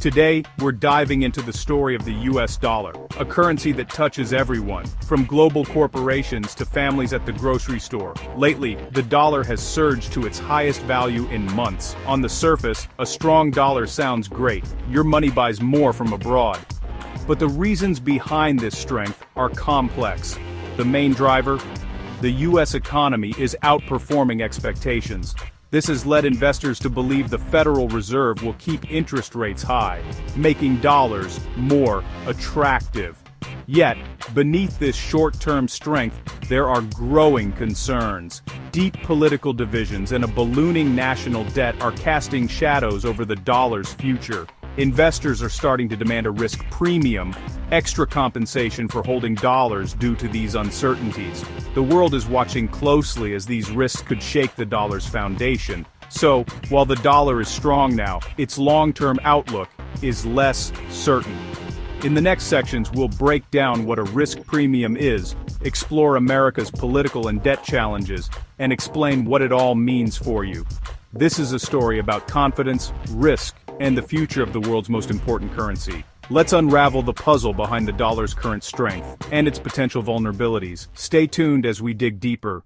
Today, we're diving into the story of the US dollar, a currency that touches everyone, from global corporations to families at the grocery store. Lately, the dollar has surged to its highest value in months. On the surface, a strong dollar sounds great. Your money buys more from abroad. But the reasons behind this strength are complex. The main driver? The US economy is outperforming expectations. This has led investors to believe the Federal Reserve will keep interest rates high, making dollars more attractive. Yet, beneath this short-term strength, there are growing concerns. Deep political divisions and a ballooning national debt are casting shadows over the dollar's future. Investors are starting to demand a risk premium, extra compensation for holding dollars due to these uncertainties. The world is watching closely as these risks could shake the dollar's foundation. So, while the dollar is strong now, its long-term outlook is less certain. In the next sections, we'll break down what a risk premium is, explore America's political and debt challenges, and explain what it all means for you. This is a story about confidence, risk, and the future of the world's most important currency. Let's unravel the puzzle behind the dollar's current strength and its potential vulnerabilities. Stay tuned as we dig deeper.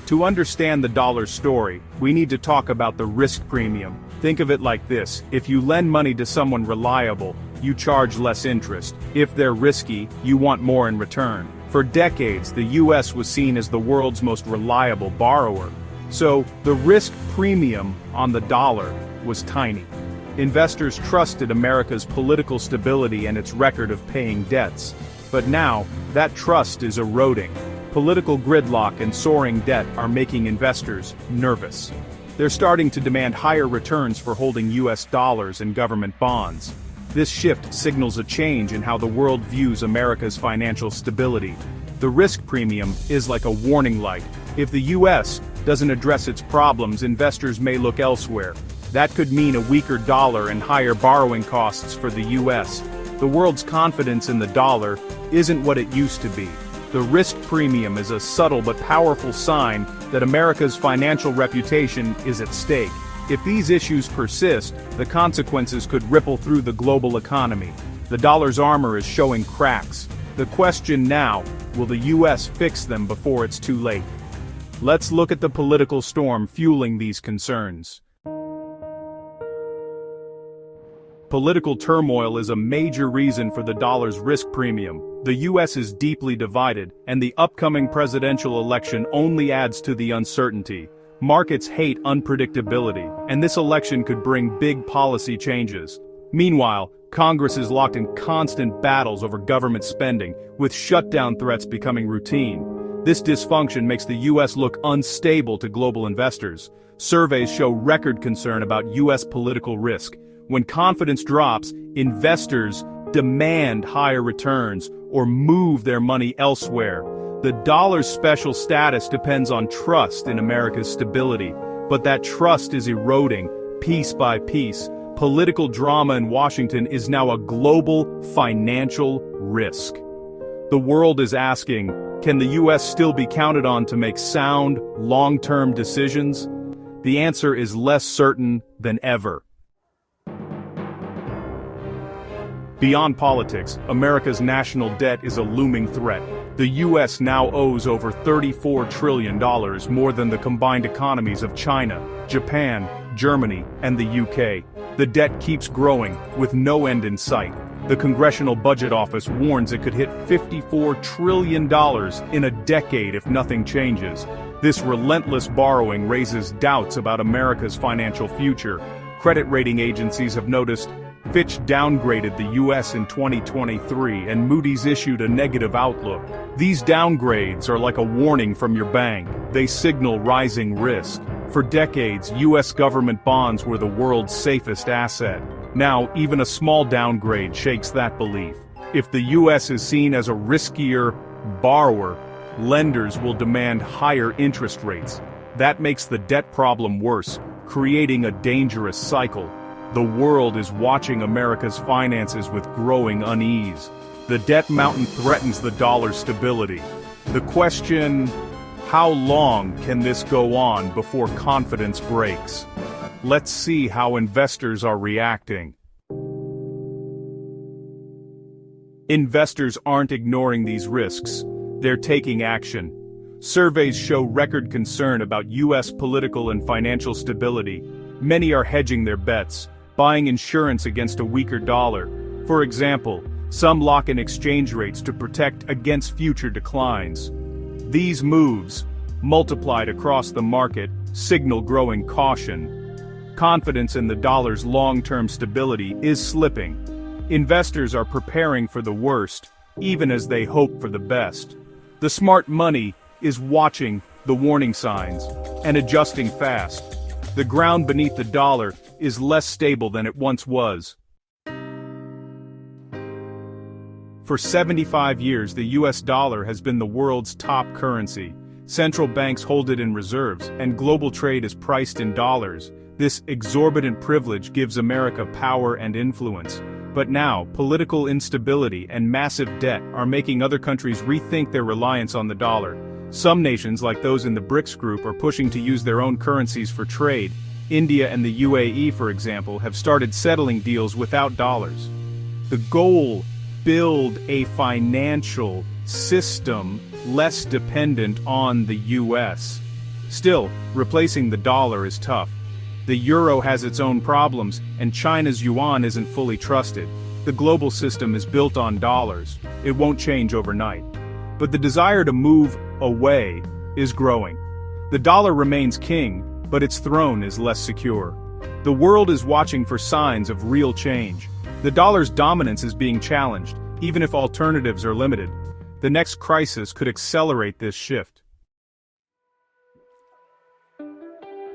To understand the dollar's story, we need to talk about the risk premium. Think of it like this: if you lend money to someone reliable, you charge less interest. If they're risky, you want more in return. For decades, the US was seen as the world's most reliable borrower. So, the risk premium on the dollar was tiny. Investors trusted America's political stability and its record of paying debts. But now, that trust is eroding. Political gridlock and soaring debt are making investors nervous. They're starting to demand higher returns for holding US dollars and government bonds. This shift signals a change in how the world views America's financial stability. The risk premium is like a warning light. If the US doesn't address its problems, investors may look elsewhere. That could mean a weaker dollar and higher borrowing costs for the US. The world's confidence in the dollar isn't what it used to be. The risk premium is a subtle but powerful sign that America's financial reputation is at stake. If these issues persist, the consequences could ripple through the global economy. The dollar's armor is showing cracks. The question now, will the US fix them before it's too late? Let's look at the political storm fueling these concerns. Political turmoil is a major reason for the dollar's risk premium. The US is deeply divided, and the upcoming presidential election only adds to the uncertainty. Markets hate unpredictability, and this election could bring big policy changes. Meanwhile, Congress is locked in constant battles over government spending, with shutdown threats becoming routine. This dysfunction makes the US look unstable to global investors. Surveys show record concern about US political risk. When confidence drops, investors demand higher returns or move their money elsewhere. The dollar's special status depends on trust in America's stability, but that trust is eroding, piece by piece. Political drama in Washington is now a global financial risk. The world is asking, can the US still be counted on to make sound, long-term decisions? The answer is less certain than ever. Beyond politics, America's national debt is a looming threat. The US now owes over $34 trillion, more than the combined economies of China, Japan, Germany, and the UK. The debt keeps growing, with no end in sight. The Congressional Budget Office warns it could hit $54 trillion in a decade if nothing changes. This relentless borrowing raises doubts about America's financial future. Credit rating agencies have noticed. Fitch downgraded the US in 2023, and Moody's issued a negative outlook. These downgrades are like a warning from your bank. They signal rising risk. For decades, US government bonds were the world's safest asset. Now, even a small downgrade shakes that belief. If the US is seen as a riskier borrower, lenders will demand higher interest rates. That makes the debt problem worse, creating a dangerous cycle. The world is watching America's finances with growing unease. The debt mountain threatens the dollar's stability. The question, how long can this go on before confidence breaks? Let's see how investors are reacting. Investors aren't ignoring these risks. They're taking action. Surveys show record concern about U.S. political and financial stability. Many are hedging their bets, buying insurance against a weaker dollar. For example, some lock in exchange rates to protect against future declines. These moves, multiplied across the market, signal growing caution. Confidence in the dollar's long-term stability is slipping. Investors are preparing for the worst, even as they hope for the best. The smart money is watching the warning signs and adjusting fast. The ground beneath the dollar is less stable than it once was. For 75 years, the US dollar has been the world's top currency. Central banks hold it in reserves, and global trade is priced in dollars. This exorbitant privilege gives America power and influence. But now, political instability and massive debt are making other countries rethink their reliance on the dollar. Some nations, like those in the BRICS group, are pushing to use their own currencies for trade. India and the UAE, for example, have started settling deals without dollars. The goal: build a financial system less dependent on the US. Still, replacing the dollar is tough. The euro has its own problems, and China's yuan isn't fully trusted. The global system is built on dollars. It won't change overnight. But the desire to move away is growing. The dollar remains king, but its throne is less secure. The world is watching for signs of real change. The dollar's dominance is being challenged, even if alternatives are limited. The next crisis could accelerate this shift.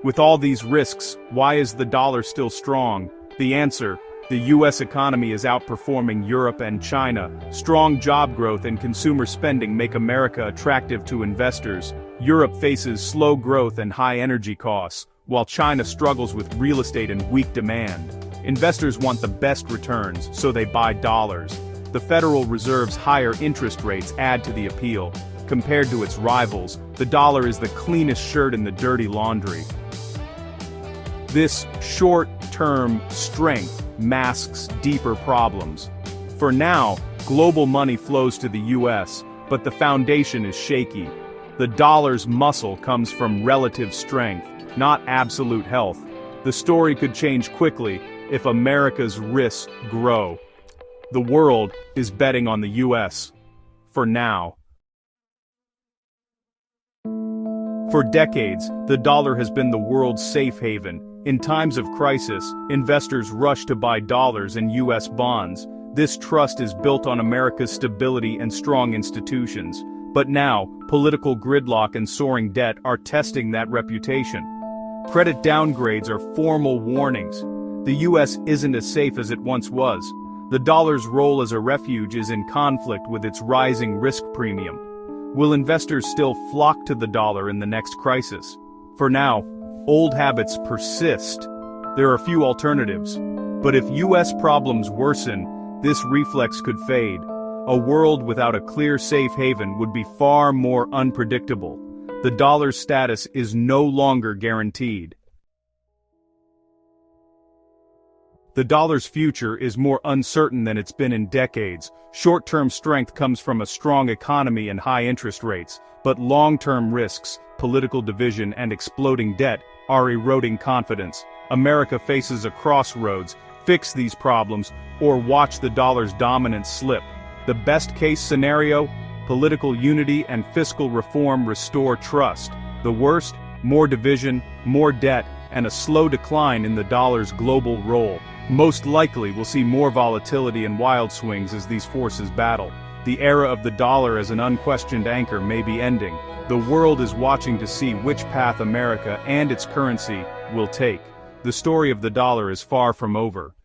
With all these risks, why is the dollar still strong? The answer: the US economy is outperforming Europe and China. Strong job growth and consumer spending make America attractive to investors. Europe faces slow growth and high energy costs, while China struggles with real estate and weak demand. Investors want the best returns, so they buy dollars. The Federal Reserve's higher interest rates add to the appeal. Compared to its rivals, the dollar is the cleanest shirt in the dirty laundry. This short-term strength masks deeper problems. For now, global money flows to the US, but the foundation is shaky. The dollar's muscle comes from relative strength, not absolute health. The story could change quickly if America's risks grow. The world is betting on the US. For now. For decades, the dollar has been the world's safe haven. In times of crisis, investors rush to buy dollars and US bonds. This trust is built on America's stability and strong institutions. But now, political gridlock and soaring debt are testing that reputation. Credit downgrades are formal warnings. The US isn't as safe as it once was. The dollar's role as a refuge is in conflict with its rising risk premium. Will investors still flock to the dollar in the next crisis? For now, old habits persist. There are few alternatives. But if US problems worsen, this reflex could fade. A world without a clear safe haven would be far more unpredictable. The dollar's status is no longer guaranteed. The dollar's future is more uncertain than it's been in decades. Short-term strength comes from a strong economy and high interest rates, but long-term risks, political division and exploding debt, are eroding confidence. America faces a crossroads: fix these problems, or watch the dollar's dominance slip. The best-case scenario: political unity and fiscal reform restore trust. The worst: more division, more debt, and a slow decline in the dollar's global role. Most likely we'll see more volatility and wild swings as these forces battle. The era of the dollar as an unquestioned anchor may be ending. The world is watching to see which path America and its currency will take. The story of the dollar is far from over.